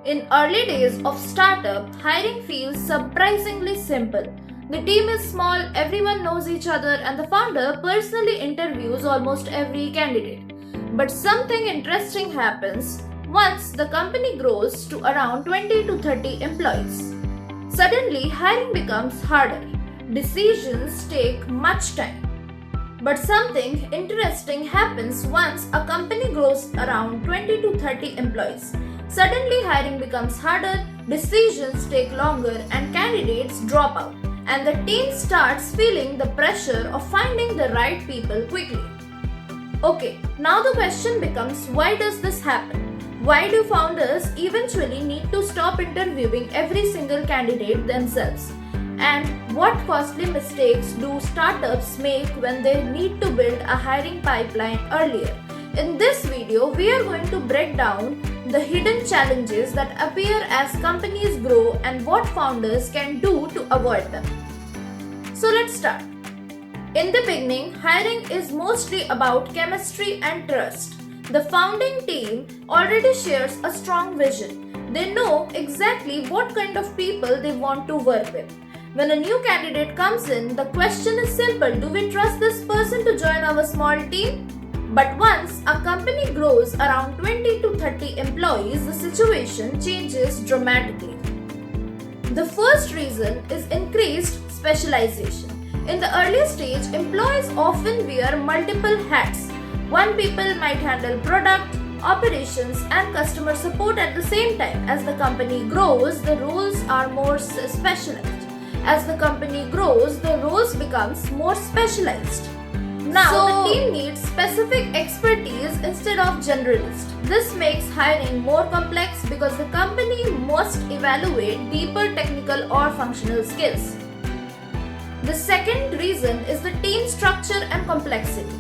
In early days of startup, hiring feels surprisingly simple. The team is small, everyone knows each other, and the founder personally interviews almost every candidate. But something interesting happens once the company grows to around 20 to 30 employees. Suddenly, hiring becomes harder. Decisions take much time. But something interesting happens once a company grows around 20 to 30 employees. Suddenly, hiring becomes harder, decisions take longer, and candidates drop out. And the team starts feeling the pressure of finding the right people quickly. Okay, now the question becomes, why does this happen? Why do founders eventually need to stop interviewing every single candidate themselves? And what costly mistakes do startups make when they need to build a hiring pipeline earlier? In this video, we are going to break down the hidden challenges that appear as companies grow and what founders can do to avoid them. So let's start. In the beginning, hiring is mostly about chemistry and trust. The founding team already shares a strong vision. They know exactly what kind of people they want to work with. When a new candidate comes in, the question is simple: do we trust this person to join our small team? But once a company grows around 20 to 30 employees, the situation changes dramatically. The first reason is increased specialization. In the early stage, employees often wear multiple hats. One people might handle product, operations, and customer support at the same time. As the company grows, the roles are more specialized. As the company grows, the roles becomes more specialized. Now, the team needs specific expertise instead of generalist. This makes hiring more complex because the company must evaluate deeper technical or functional skills. The second reason is the team structure and complexity.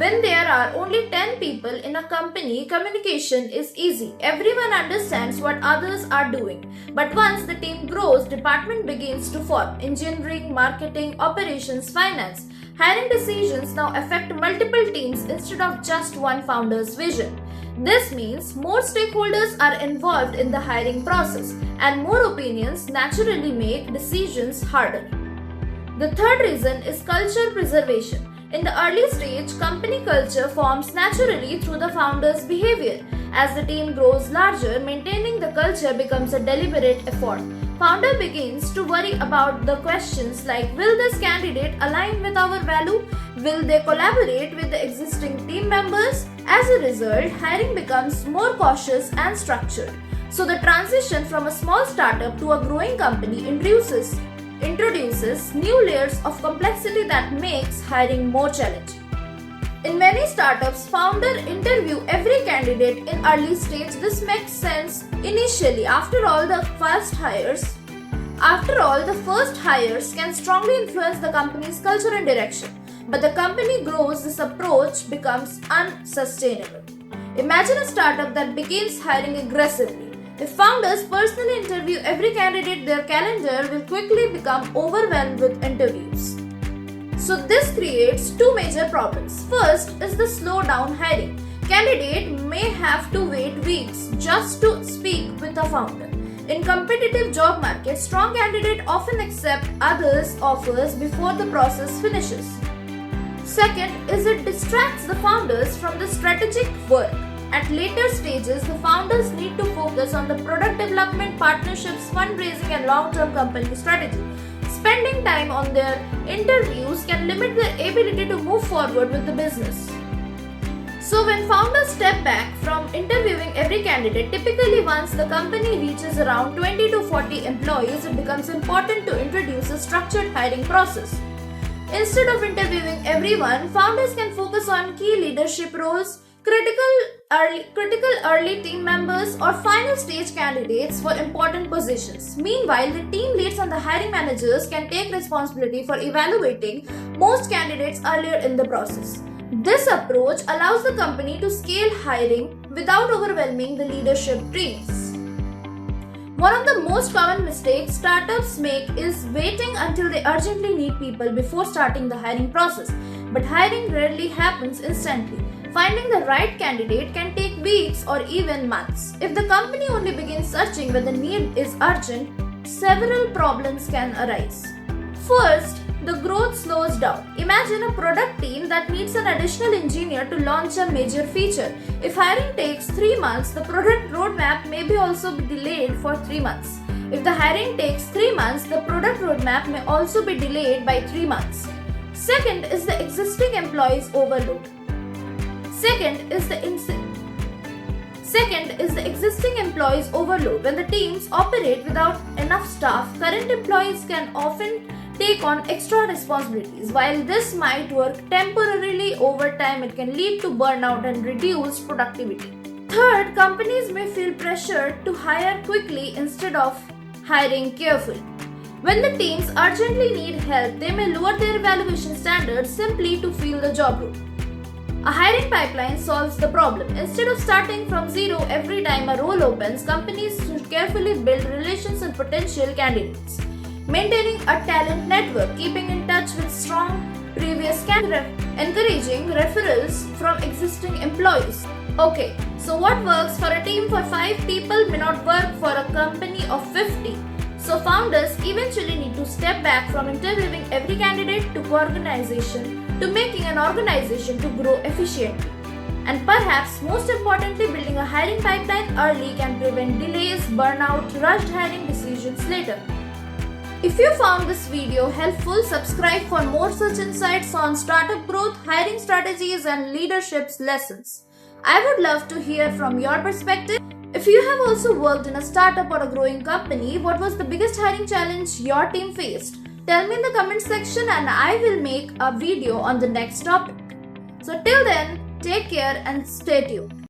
When there are only 10 people in a company, communication is easy. Everyone understands what others are doing. But once the team grows, department begins to form: engineering, marketing, operations, finance. Hiring decisions now affect multiple teams instead of just one founder's vision. This means more stakeholders are involved in the hiring process, and more opinions naturally make decisions harder. The third reason is culture preservation. In the early stage, company culture forms naturally through the founder's behavior. As the team grows larger, maintaining the culture becomes a deliberate effort. Founder begins to worry about the questions like, will this candidate align with our value? Will they collaborate with the existing team members? As a result, hiring becomes more cautious and structured. So the transition from a small startup to a growing company introduces new layers of complexity that makes hiring more challenging. In many startups, founders interview every candidate in early stage. This makes sense initially. After all, the first hires can strongly influence the company's culture and direction. But the company grows, this approach becomes unsustainable. Imagine a startup that begins hiring aggressively. If founders personally interview every candidate, their calendar will quickly become overwhelmed with interviews. So this creates two major problems. First is the slow down hiring. Candidate may have to wait weeks just to speak with a founder. In competitive job markets, strong candidates often accept others' offers before the process finishes. Second is it distracts the founders from the strategic work. At later stages, the founders need to focus on the product development, partnerships, fundraising, and long-term company strategy. Spending time on their interviews can limit their ability to move forward with the business. So when founders step back from interviewing every candidate, typically once the company reaches around 20 to 40 employees, it becomes important to introduce a structured hiring process. Instead of interviewing everyone, founders can focus on key leadership roles, critical early team members, or final stage candidates for important positions. Meanwhile, the team leads and the hiring managers can take responsibility for evaluating most candidates earlier in the process. This approach allows the company to scale hiring without overwhelming the leadership teams. One of the most common mistakes startups make is waiting until they urgently need people before starting the hiring process. But hiring rarely happens instantly. Finding the right candidate can take weeks or even months. If the company only begins searching when the need is urgent, several problems can arise. First, the growth slows down. Imagine a product team that needs an additional engineer to launch a major feature. If hiring takes 3 months, the product roadmap may be also be delayed for 3 months. If the hiring takes 3 months, the product roadmap may also be delayed by 3 months. Second is the existing employees overload. Second is the existing employees overload. When the teams operate without enough staff, current employees can often take on extra responsibilities. While this might work temporarily, over time it can lead to burnout and reduced productivity. Third, companies may feel pressured to hire quickly instead of hiring carefully. When the teams urgently need help, they may lower their evaluation standards simply to fill the job role. A hiring pipeline solves the problem. Instead of starting from zero every time a role opens, companies should carefully build relations with potential candidates. Maintaining a talent network, keeping in touch with strong previous candidates, encouraging referrals from existing employees. Okay, so what works for a team for 5 people may not work for a company of 50. So founders eventually need to step back from interviewing every candidate to making an organization to grow efficiently. And perhaps most importantly, building a hiring pipeline early can prevent delays, burnout, rushed hiring decisions later. If you found this video helpful, subscribe for more such insights on startup growth, hiring strategies, and leadership lessons. I would love to hear from your perspective. If you have also worked in a startup or a growing company, what was the biggest hiring challenge your team faced? Tell me in the comment section and I will make a video on the next topic. So till then, take care and stay tuned.